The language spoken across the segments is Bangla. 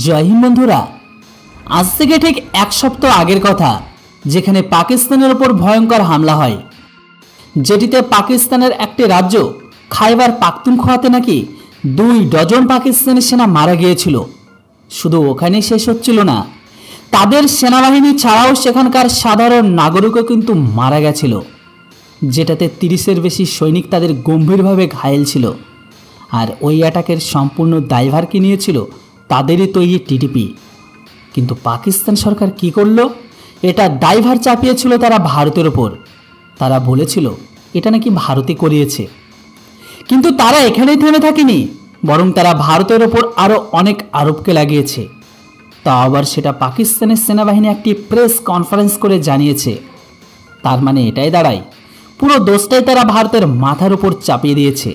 জয় হিন্দ বন্ধুরা। আজ থেকে ঠিক এক সপ্তাহ আগের কথা, যেখানে পাকিস্তানের ওপর ভয়ঙ্কর হামলা হয়, যেটিতে পাকিস্তানের একটি রাজ্য খাইবার পাখতুনখোয়াতে নাকি 2 ডজন পাকিস্তানি সেনা মারা গিয়েছিল। শুধু ওখানেই শেষ হচ্ছিল না, তাদের সেনাবাহিনী ছাড়াও সেখানকার সাধারণ নাগরিকও কিন্তু মারা গেছিল, যেটাতে 30-এর বেশি সৈনিক তাদের গম্ভীরভাবে ঘায়েল ছিল। আর ওই অ্যাটাকের সম্পূর্ণ দায়ভার কি নিয়েছিল তাদেরই তৈরি টিটিপি। কিন্তু পাকিস্তান সরকার কি করল? এটা দায়ভার চাপিয়েছিল তারা ভারতের ওপর। তারা বলেছিল এটা নাকি ভারতই করিয়েছে। কিন্তু তারা এখানেই থেমে থাকেনি, বরং তারা ভারতের ওপর আরও অনেক আরোপকে লাগিয়েছে। তা আবার সেটা পাকিস্তানের সেনাবাহিনী একটি প্রেস কনফারেন্স করে জানিয়েছে। তার মানে এটাই দাঁড়ায় পুরো দোষটাই তারা ভারতের মাথার উপর চাপিয়ে দিয়েছে।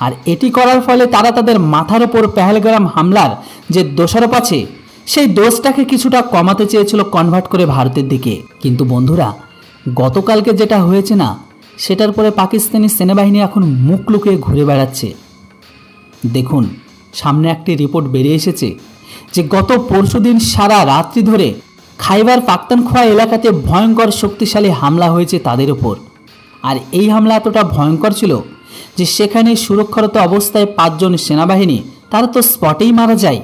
আর এটি করার ফলে তারা তাদের মাথার ওপর পেহেলগাম হামলার যে দোষারোপ আছে, সেই দোষটাকে কিছুটা কমাতে চেয়েছিল, কনভার্ট করে ভারতের দিকে। কিন্তু বন্ধুরা, গতকালকে যেটা হয়েছে না, সেটার পরে পাকিস্তানি সেনাবাহিনী এখন মুখ লুকিয়ে ঘুরে বেড়াচ্ছে। দেখুন, সামনে একটি রিপোর্ট বেরিয়ে এসেছে যে গত পরশুদিন সারা রাত্রি ধরে খাইবার পাখতুনখোয়া এলাকাতে ভয়ঙ্কর শক্তিশালী হামলা হয়েছে তাদের ওপর। আর এই হামলা এতটা ভয়ঙ্কর ছিল যে সেখানে সুরক্ষারত অবস্থায় 5 জন সেনাবাহিনী তারা তো স্পটেই মারা যায়।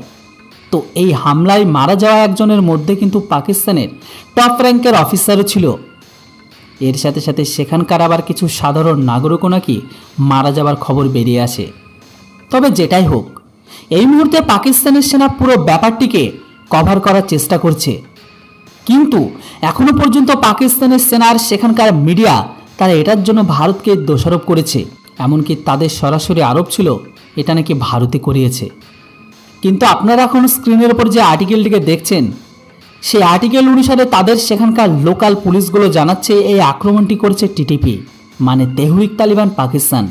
তো এই হামলায় মারা যাওয়া একজনের মধ্যে কিন্তু পাকিস্তানের টপ র্যাঙ্কের অফিসারও ছিল। এর সাথে সাথে সেখানকার আবার কিছু সাধারণ নাগরিকও নাকি মারা যাওয়ার খবর বেরিয়ে আসে। তবে যেটাই হোক, এই মুহূর্তে পাকিস্তানের সেনা পুরো ব্যাপারটিকে কভার করার চেষ্টা করছে। কিন্তু এখনো পর্যন্ত পাকিস্তানের সেনা আর সেখানকার মিডিয়া তারা এটার জন্য ভারতকে দোষারোপ করেছে। এমনকি তাদের সরাসরি আরোপ ছিল এটা নাকি ভারতে করিয়েছে। কিন্তু আপনারা এখন স্ক্রিনের ওপর যে আর্টিকেলটিকে দেখছেন, সেই আর্টিকেল অনুসারে তাদের সেখানকার লোকাল পুলিশগুলো জানাচ্ছে এই আক্রমণটি করছে টিটিপি, মানে তেহরিক তালিবান পাকিস্তান।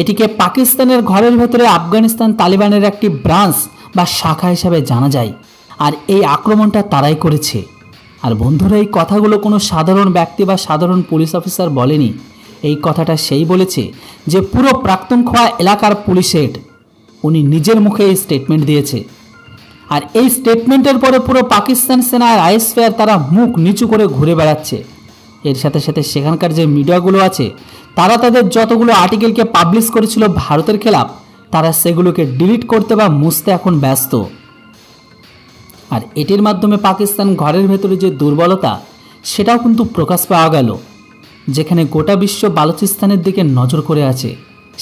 এটিকে পাকিস্তানের ঘরের ভেতরে আফগানিস্তান তালিবানের একটি ব্রাঞ্চ বা শাখা হিসাবে জানা যায়। আর এই আক্রমণটা তারাই করেছে। আর বন্ধুরা, এই কথাগুলো কোনো সাধারণ ব্যক্তি বা সাধারণ পুলিশ অফিসার বলেনি। এই কথাটা সেই বলেছে যে পুরো পাখতুনখোয়া এলাকার পুলিশ হেড, উনি নিজের মুখে এই স্টেটমেন্ট দিয়েছে। আর এই স্টেটমেন্টের পরে পুরো পাকিস্তান সেনা আর আইএসএফ তারা মুখ নিচু করে ঘুরে বেড়াচ্ছে। এর সাথে সাথে সেখানকার যে মিডিয়াগুলো আছে, তারা তাদের যতগুলো আর্টিকেলকে পাবলিশ করেছিল ভারতের খেলাফ, তারা সেগুলোকে ডিলিট করতে বা মুছতে এখন ব্যস্ত। আর এটির মাধ্যমে পাকিস্তান ঘরের ভেতরে যে দুর্বলতা, সেটাও কিন্তু প্রকাশ পাওয়া গেল। যেখানে গোটা বিশ্ব বালুচিস্তানের দিকে নজর করে আছে,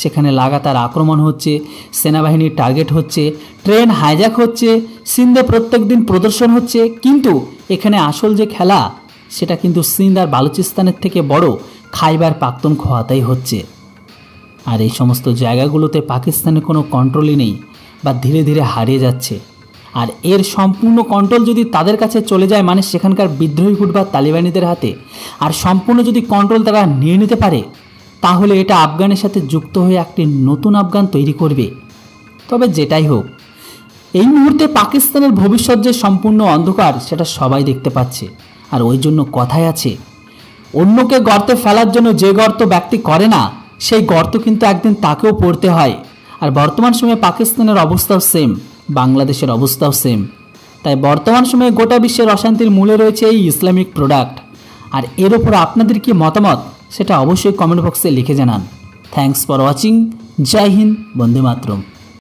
সেখানে লাগাতার আক্রমণ হচ্ছে, সেনাবাহিনীর টার্গেট হচ্ছে, ট্রেন হাইজ্যাক হচ্ছে, সিন্ধে প্রত্যেক দিন প্রদর্শন হচ্ছে। কিন্তু এখানে আসল যে খেলা, সেটা কিন্তু সিন্ধ আর বালুচিস্তানের থেকে বড় খাইবার পাখতুনখোয়াতেই হচ্ছে। আর এই সমস্ত জায়গাগুলোতে পাকিস্তানের কোনো কন্ট্রোলই নেই বা ধীরে ধীরে হারিয়ে যাচ্ছে। আর এর সম্পূর্ণ কন্ট্রোল যদি তাদের কাছে চলে যায়, মানে সেখানকার বিদ্রোহী গুট বা তালিবানিদের হাতে, আর সম্পূর্ণ যদি কন্ট্রোল তারা নিয়ে নিতে পারে, তাহলে এটা আফগানের সাথে যুক্ত হয়ে একটি নতুন আফগান তৈরি করবে। তবে যেটাই হোক, এই মুহূর্তে পাকিস্তানের ভবিষ্যৎ যে সম্পূর্ণ অন্ধকার, সেটা সবাই দেখতে পাচ্ছে। আর ওই জন্য কথাই আছে, অন্যকে গর্তে ফেলার জন্য যে গর্ত ব্যক্তি করে না, সেই গর্ত কিন্তু একদিন তাকেও পড়তে হয়। আর বর্তমান সময়ে পাকিস্তানের অবস্থাও সেম, বাংলাদেশের অবস্থাও সেম। তাই বর্তমান সময়ে গোটা বিশ্বের অশান্তির মূলে রয়েছে এই ইসলামিক প্রোডাক্ট। আর এর ওপর আপনাদের কি মতামত, সেটা অবশ্যই কমেন্ট বক্সে লিখে জানান। Thanks for watching. জয় হিন্দ, বন্দে মাতরম।